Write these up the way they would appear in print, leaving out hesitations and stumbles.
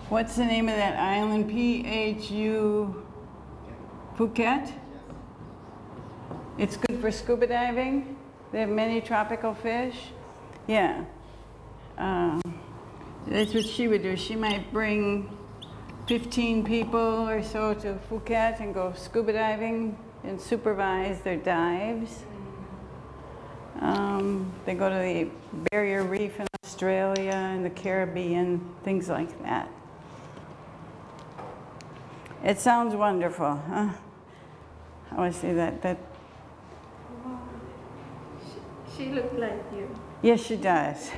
What's the name of that island? P-H-U... Phuket? It's good for scuba diving. They have many tropical fish. Yeah. That's what she would do. She might bring 15 people or so to Phuket and go scuba diving and supervise their dives. They go to the Barrier Reef in Australia and the Caribbean, things like that. It sounds wonderful, huh? I want to say that. She looks like you. Yes, she does.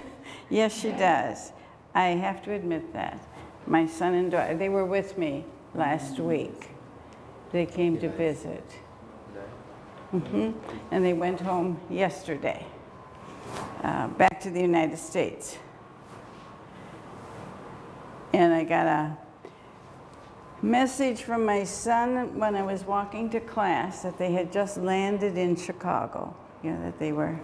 Yes, she does. I have to admit that. My son and daughter, they were with me last week. They came to visit. And they went home yesterday, back to the United States. And I got a message from my son when I was walking to class that they had just landed in Chicago. You know, that they were,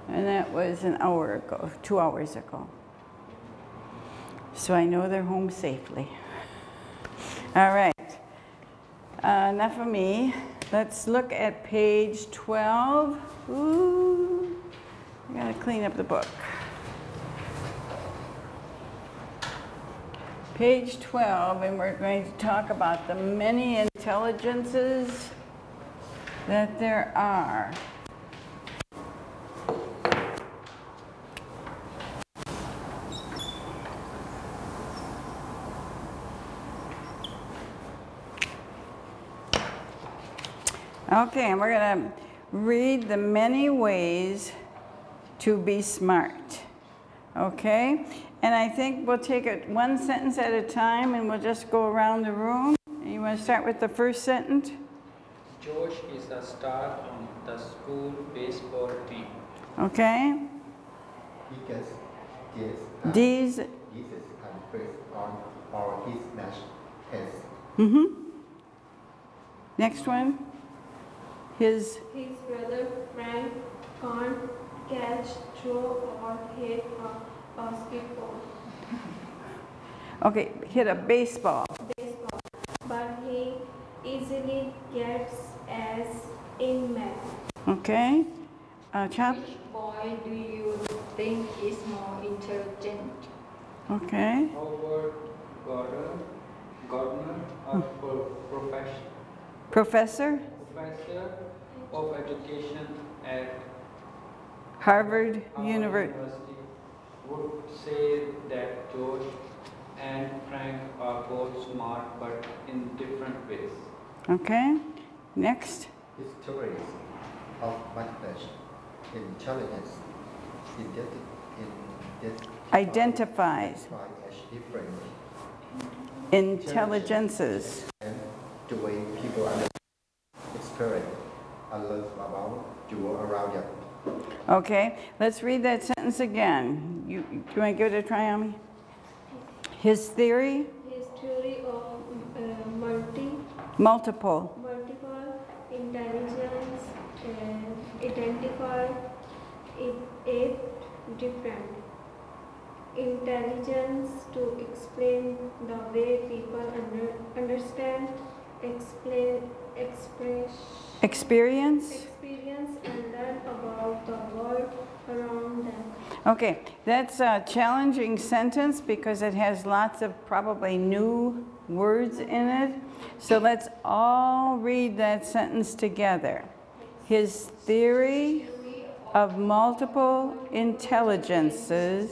and that was an hour ago, 2 hours ago. So I know they're home safely. All right, enough of me. Let's look at page 12. Ooh, I gotta clean up the book. Page 12, and we're going to talk about the many intelligences that there are. Okay, and we're going to read the many ways to be smart. Okay? And I think we'll take it one sentence at a time and we'll just go around the room. You want to start with the first sentence? Josh is a star on the school baseball team. Okay? Because These Jesus confers on all his match tests. Next one. His brother Frank can't catch, throw, or hit a basketball. Okay, hit a baseball. But he easily gets A's in math. Okay. Chop. Which boy do you think is more intelligent? Okay. Howard Gardner, a Professor. professor of education at Harvard Harvard University. would say that Josh and Frank are both smart but in different ways. Okay. Next. His stories of mathematics, intelligence, Identifies as different intelligences. and the way people understand, experience, and learn about the world around them. Okay, let's read that sentence again. You want to give it a try on me? His theory? His theory of Multiple. multiple intelligence identify eight different intelligence to explain the way people understand, Experience? and learn about the world around them. Okay, that's a challenging sentence because it has lots of probably new words in it. So let's all read that sentence together. His theory of multiple intelligences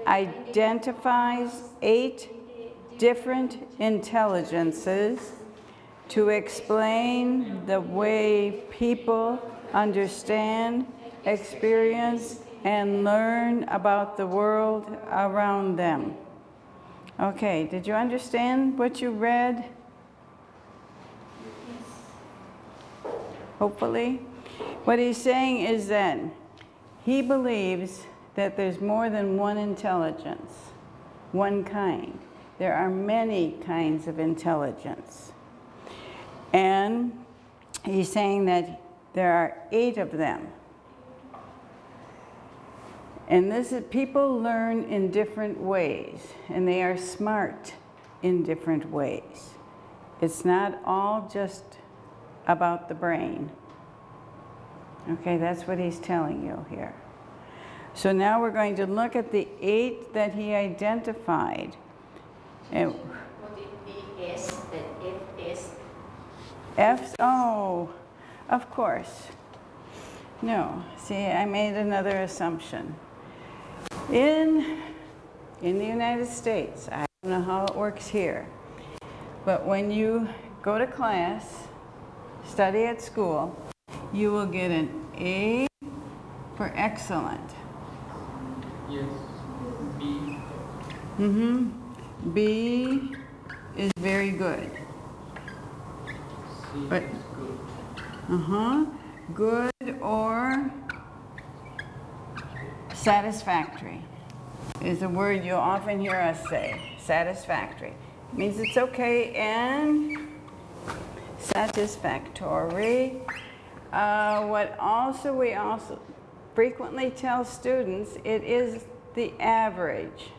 identifies 8 different intelligences to explain the way people understand, experience, and learn about the world around them. Okay, did you understand what you read? Hopefully. What he's saying is that he believes that there's more than one intelligence, one kind. There are many kinds of intelligence. And he's saying that there are 8 of them. And this is, people learn in different ways, and they are smart in different ways. It's not all just about the brain. Okay, that's what he's telling you here. So now we're going to look at the 8 that he identified. And Would it be S and FS? F's, oh, of course. No, see, I made another assumption. In the United States, I don't know how it works here, but when you go to class, study at school, you will get an A for excellent. Yes. B. B is very good. C But- is good. Good or satisfactory is a word you'll often hear us say. Satisfactory. Means it's okay and satisfactory. What also we also frequently tell students, it is the average.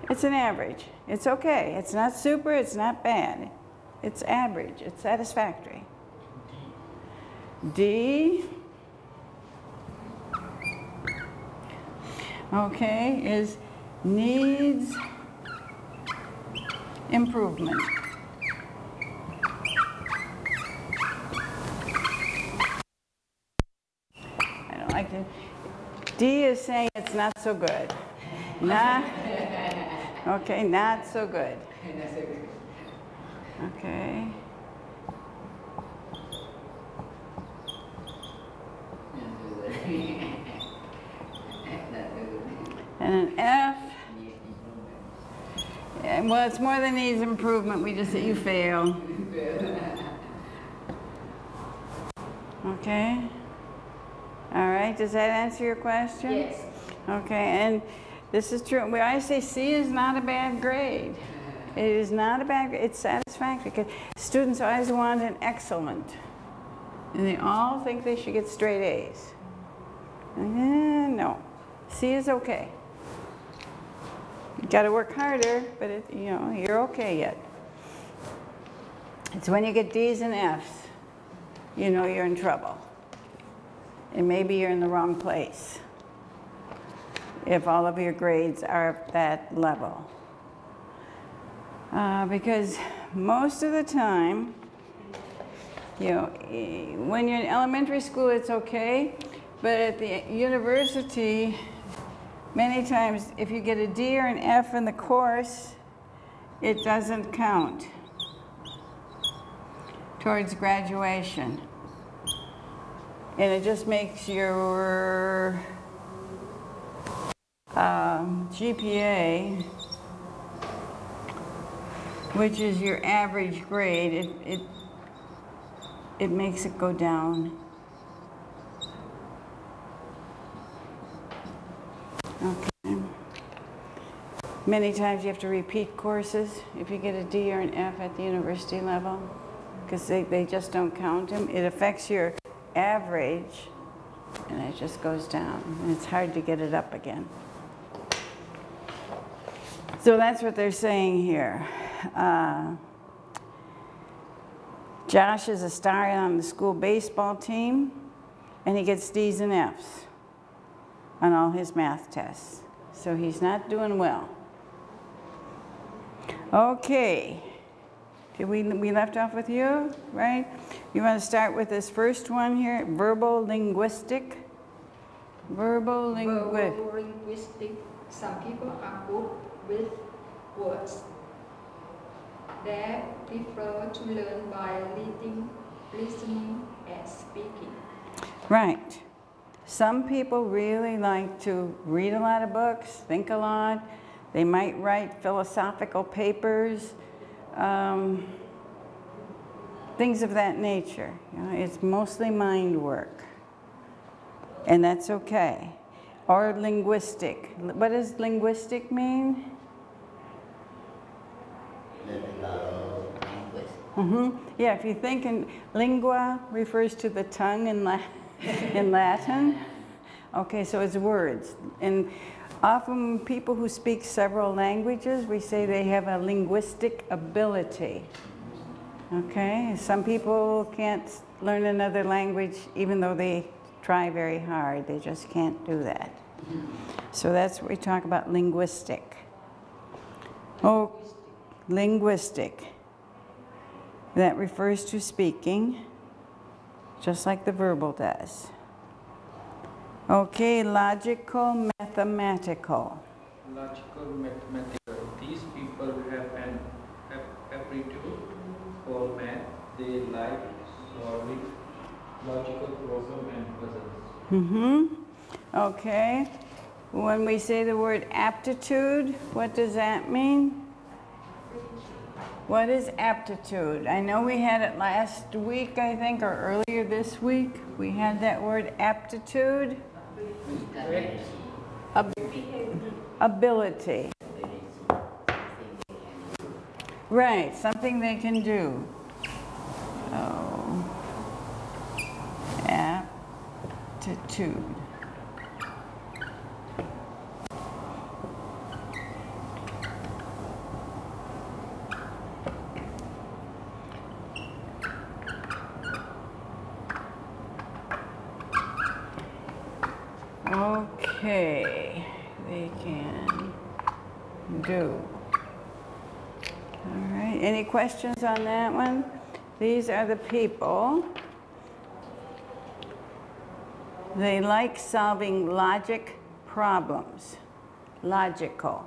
It's an average. It's okay. It's not super, it's not bad. It's average. It's satisfactory. D, okay, is needs improvement. I don't like it. D is saying it's not so good. Not, okay, not so good. Okay. And an F, yeah, well, it's more than needs improvement. We just say you fail. Okay. All right. Does that answer your question? Yes. Okay. And this is true. We always say C is not a bad grade. It is not a bad grade. It's satisfactory. Because students always want an excellent. And they all think they should get straight A's. No. C is okay. You got to work harder, but you know, you're okay yet. It's when you get D's and F's, you know you're in trouble. And maybe you're in the wrong place if all of your grades are at that level. Because most of the time, you know, when you're in elementary school, it's okay, but at the university, many times, if you get a D or an F in the course, it doesn't count towards graduation. And it just makes your GPA, which is your average grade, it makes it go down. Okay. Many times you have to repeat courses if you get a D or an F at the university level, because they just don't count them. It affects your average, and it just goes down, and it's hard to get it up again. So that's what they're saying here. Josh is a star on the school baseball team, and he gets D's and F's on all his math tests. So he's not doing well. Okay. We left off with you, right? You want to start with this first one here, verbal linguistic. Verbal linguistic. Some people are good with words. They prefer to learn by reading, listening, and speaking. Right. Some people really like to read a lot of books, think a lot. They might write philosophical papers. Things of that nature. You know, it's mostly mind work, and that's okay. Or linguistic. What does linguistic mean? Yeah, if you think in lingua refers to the tongue in Latin. Okay, so it's words. And often people who speak several languages, we say they have a linguistic ability. Okay, some people can't learn another language even though they try very hard. They just can't do that. So that's what we talk about, linguistic. Oh, linguistic. That refers to speaking, just like the verbal does. Okay, logical, mathematical. Logical, mathematical. These people have an aptitude for math. They like solving logical problems and puzzles. Okay. When we say the word aptitude, what does that mean? What is aptitude? I know we had it last week, I think, or earlier this week. We had that word aptitude. Ability. Right, something they can do. Oh, aptitude. Okay, they can do. All right, any questions on that one? These are the people. They like solving logic problems. Logical.